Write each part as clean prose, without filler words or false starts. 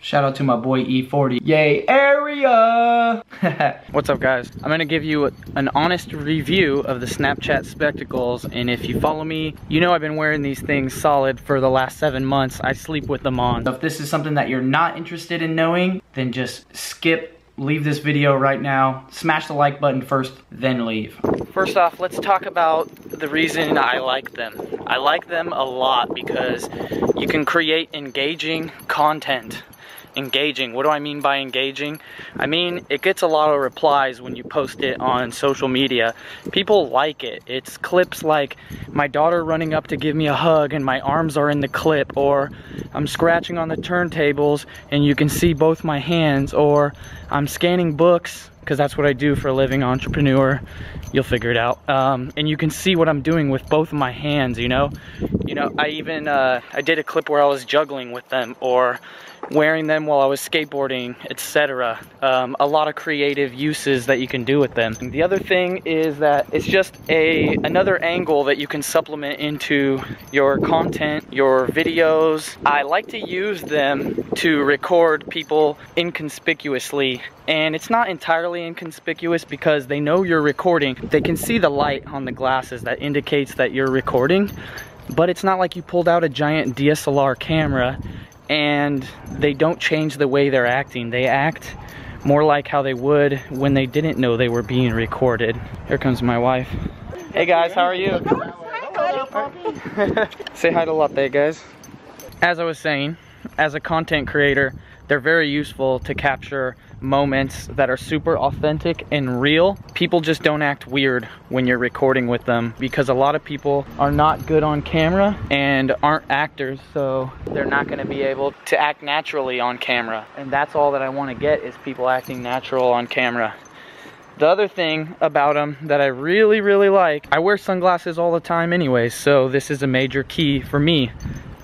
Shout out to my boy E40. Yay, area! What's up, guys? I'm gonna give you an honest review of the Snapchat spectacles, and if you follow me, you know I've been wearing these things solid for the last 7 months. I sleep with them on. So if this is something that you're not interested in knowing, then just leave this video right now, smash the like button first, then leave. First off, let's talk about the reason I like them. I like them a lot because you can create engaging content. Engaging, what do I mean by engaging? I mean, it gets a lot of replies when you post it on social media. People like it. It's clips like my daughter running up to give me a hug and my arms are in the clip, or I'm scratching on the turntables and you can see both my hands, or I'm scanning books because that's what I do for a living, entrepreneur. You'll figure it out. And you can see what I'm doing with both of my hands, you know? I even, I did a clip where I was juggling with them, or wearing them while I was skateboarding, etc. A lot of creative uses that you can do with them. And the other thing is that it's just another angle that you can supplement into your content, your videos. I like to use them to record people inconspicuously, and it's not entirely inconspicuous because they know you're recording. They can see the light on the glasses that indicates that you're recording, but it's not like you pulled out a giant DSLR camera and they don't change the way they're acting. They act more like how they would when they didn't know they were being recorded. Here comes my wife. Hey guys, how are you? Say hi to Latte, guys. As I was saying, as a content creator, they're very useful to capture moments that are super authentic and real. People just don't act weird when you're recording with them because a lot of people are not good on camera and aren't actors, so they're not going to be able to act naturally on camera. And that's all that I want to get, is people acting natural on camera. The other thing about them that I really, really like, I wear sunglasses all the time anyways, so this is a major key for me.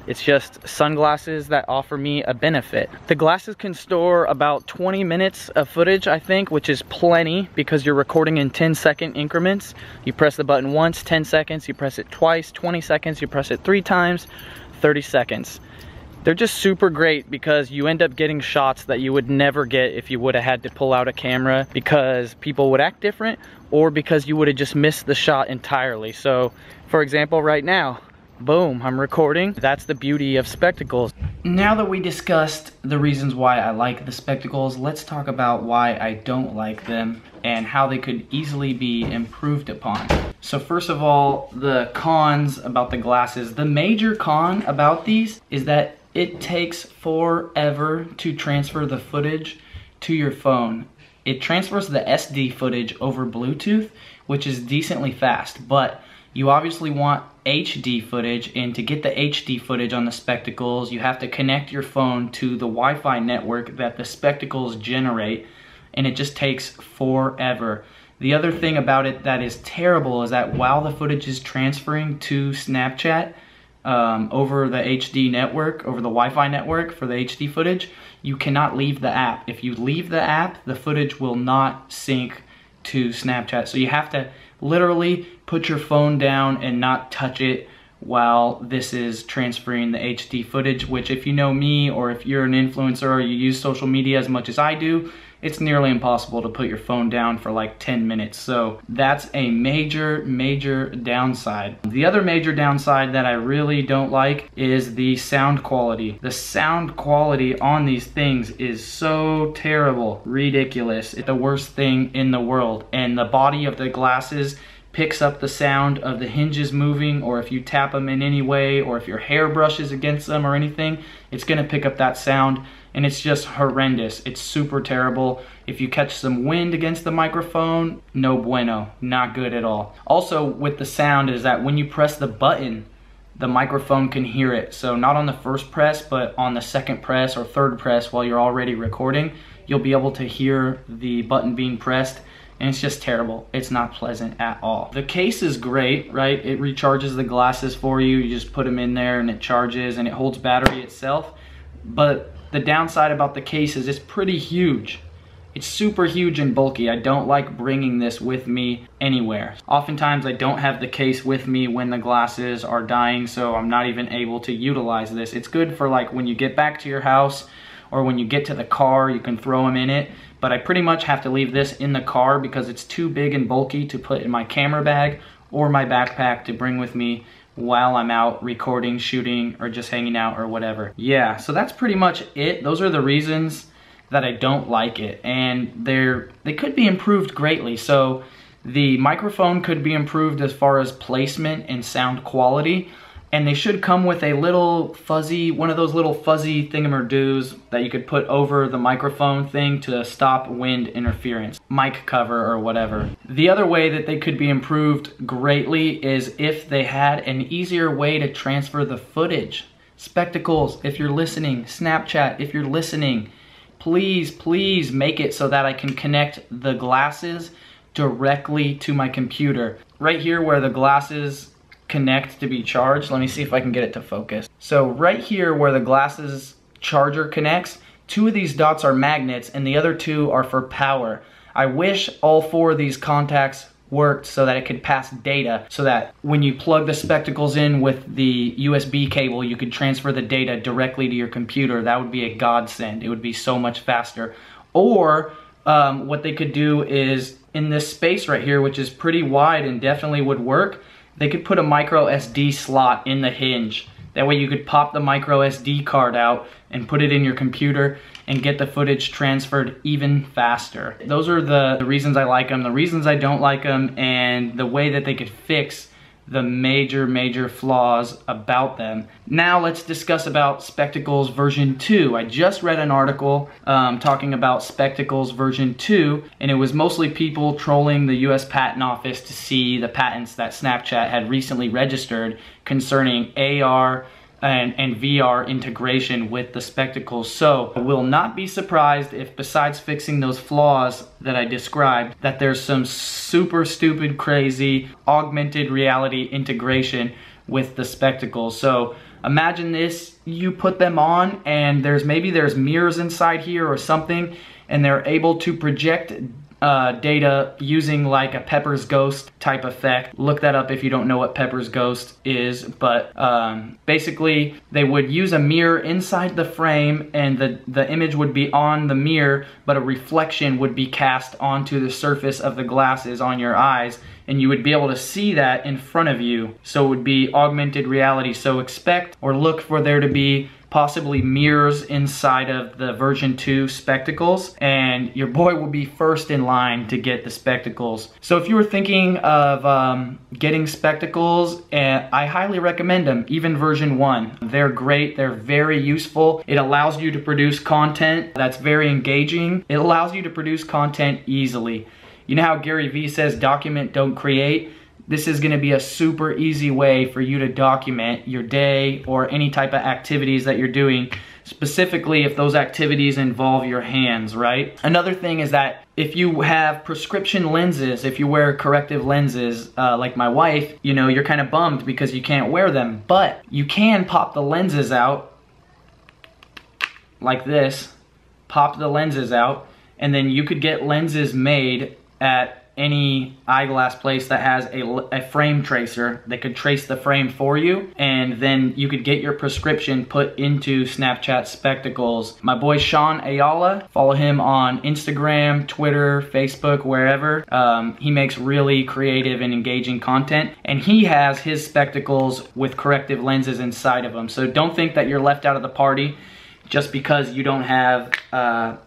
It's just sunglasses that offer me a benefit. The glasses can store about 20 minutes of footage, I think, which is plenty because you're recording in 10-second increments. You press the button once, 10 seconds, you press it twice, 20 seconds, you press it 3 times, 30 seconds. They're just super great because you end up getting shots that you would never get if you would have had to pull out a camera because people would act different, or because you would have just missed the shot entirely. So, for example, right now, boom, I'm recording. That's the beauty of spectacles. Now that we discussed the reasons why I like the spectacles, let's talk about why I don't like them and how they could easily be improved upon. So first of all, the cons about the glasses. The major con about these is that it takes forever to transfer the footage to your phone. It transfers the SD footage over Bluetooth, which is decently fast, but you obviously want HD footage, and to get the HD footage on the spectacles, you have to connect your phone to the Wi-Fi network that the spectacles generate, and it just takes forever. The other thing about it that is terrible is that while the footage is transferring to Snapchat over the HD network, over the Wi-Fi network for the HD footage, you cannot leave the app. If you leave the app, the footage will not sync to Snapchat. So you have to literally put your phone down and not touch it while this is transferring the HD footage, which, if you know me, or if you're an influencer or you use social media as much as I do, it's nearly impossible to put your phone down for like 10 minutes. So that's a major, major downside. The other major downside that I really don't like is the sound quality. The sound quality on these things is so terrible, ridiculous. It's the worst thing in the world. And the body of the glasses picks up the sound of the hinges moving, or if you tap them in any way, or if your hair brushes against them or anything, it's gonna pick up that sound, and it's just horrendous. It's super terrible. If you catch some wind against the microphone, no bueno, not good at all. Also with the sound is that when you press the button, the microphone can hear it. So not on the first press, but on the second press or third press while you're already recording, you'll be able to hear the button being pressed. And it's just terrible. It's not pleasant at all. The case is great, right? It recharges the glasses for you. You just put them in there and it charges, and it holds battery itself. But the downside about the case is it's pretty huge. It's super huge and bulky. I don't like bringing this with me anywhere. Oftentimes I don't have the case with me when the glasses are dying, so I'm not even able to utilize this. It's good for like when you get back to your house, or when you get to the car, you can throw them in it. But I pretty much have to leave this in the car because it's too big and bulky to put in my camera bag or my backpack to bring with me while I'm out recording, shooting, or just hanging out or whatever. Yeah, so that's pretty much it. Those are the reasons that I don't like it, and they could be improved greatly. So the microphone could be improved as far as placement and sound quality, and they should come with a little fuzzy, one of those little fuzzy thingamadoos that you could put over the microphone thing to stop wind interference, mic cover or whatever. The other way that they could be improved greatly is if they had an easier way to transfer the footage. Spectacles, if you're listening, Snapchat, if you're listening, please make it so that I can connect the glasses directly to my computer. Right here where the glasses connect to be charged, let me see if I can get it to focus. So right here where the glasses charger connects, 2 of these dots are magnets and the other 2 are for power. I wish all 4 of these contacts worked so that it could pass data, so that when you plug the spectacles in with the USB cable, you could transfer the data directly to your computer. That would be a godsend. It would be so much faster. Or what they could do is in this space right here, which is pretty wide and definitely would work, they could put a micro SD slot in the hinge. That way you could pop the micro SD card out and put it in your computer and get the footage transferred even faster. Those are the reasons I like them, the reasons I don't like them, and the way that they could fix the major flaws about them. Now let's discuss about Spectacles version 2. I just read an article talking about Spectacles version 2, and it was mostly people trolling the US Patent Office to see the patents that Snapchat had recently registered concerning AR and VR integration with the spectacles. So I will not be surprised if, besides fixing those flaws that I described, that there's some super stupid crazy augmented reality integration with the spectacles. So imagine this, you put them on and there's mirrors inside here or something, and they're able to project data using like a Pepper's Ghost type effect. Look that up if you don't know what Pepper's Ghost is, but basically they would use a mirror inside the frame, and the image would be on the mirror, but a reflection would be cast onto the surface of the glasses on your eyes, and you would be able to see that in front of you. So it would be augmented reality. So expect or look for there to be possibly mirrors inside of the version 2 spectacles, and your boy will be first in line to get the spectacles. So if you were thinking of getting spectacles, I highly recommend them, even version 1. They're great, they're very useful. It allows you to produce content that's very engaging. It allows you to produce content easily. You know how Gary Vee says document, don't create? This is gonna be a super easy way for you to document your day or any type of activities that you're doing, specifically if those activities involve your hands, right? Another thing is that if you have prescription lenses, if you wear corrective lenses, like my wife, you know, you're kind of bummed because you can't wear them, but you can pop the lenses out like this, pop the lenses out, and then you could get lenses made at any eyeglass place that has a frame tracer that could trace the frame for you, and then you could get your prescription put into Snapchat spectacles. My boy Sean Ayala, follow him on Instagram, Twitter, Facebook, wherever. He makes really creative and engaging content, and he has his spectacles with corrective lenses inside of them. So don't think that you're left out of the party just because you don't have,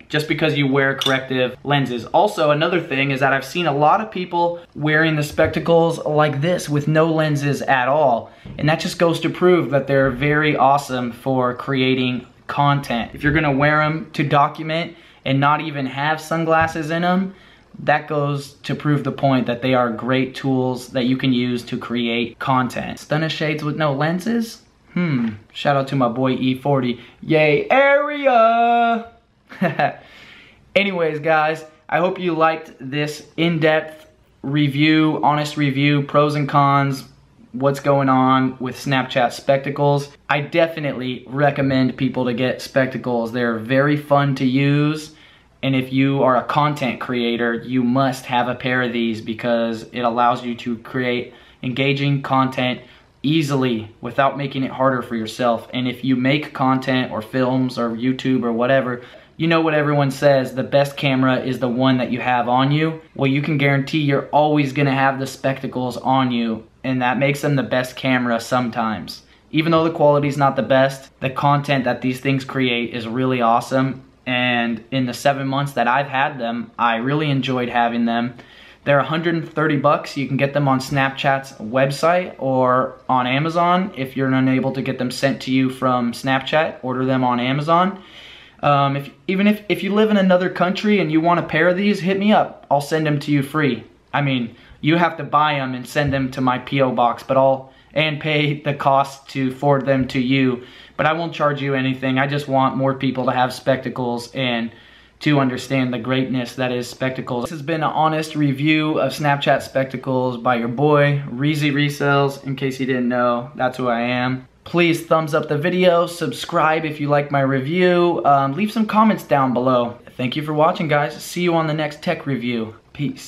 just because you wear corrective lenses. Also, another thing is that I've seen a lot of people wearing the spectacles like this with no lenses at all. And that just goes to prove that they're very awesome for creating content. If you're gonna wear them to document and not even have sunglasses in them, that goes to prove the point that they are great tools that you can use to create content. Stunner shades with no lenses? Shout out to my boy E40. Yay, area! Anyways, guys, I hope you liked this in-depth review, honest review, pros and cons, what's going on with Snapchat spectacles. I definitely recommend people to get spectacles. They're very fun to use, and if you are a content creator, you must have a pair of these because it allows you to create engaging content easily without making it harder for yourself. And if you make content or films or YouTube or whatever, you know what everyone says, the best camera is the one that you have on you. Well, you can guarantee you're always gonna have the spectacles on you, and that makes them the best camera sometimes. Even though the quality's not the best, the content that these things create is really awesome. And in the 7 months that I've had them, I really enjoyed having them. They're 130 bucks. You can get them on Snapchat's website or on Amazon. If you're unable to get them sent to you from Snapchat, order them on Amazon. Even if you live in another country and you want a pair of these, hit me up. I'll send them to you free. I mean, you have to buy them and send them to my P.O. box, and pay the cost to forward them to you. But I won't charge you anything. I just want more people to have spectacles and to understand the greatness that is spectacles. This has been an honest review of Snapchat spectacles by your boy, Reezy Resells. In case you didn't know, that's who I am. Please thumbs up the video, subscribe if you like my review, leave some comments down below. Thank you for watching, guys. See you on the next tech review. Peace.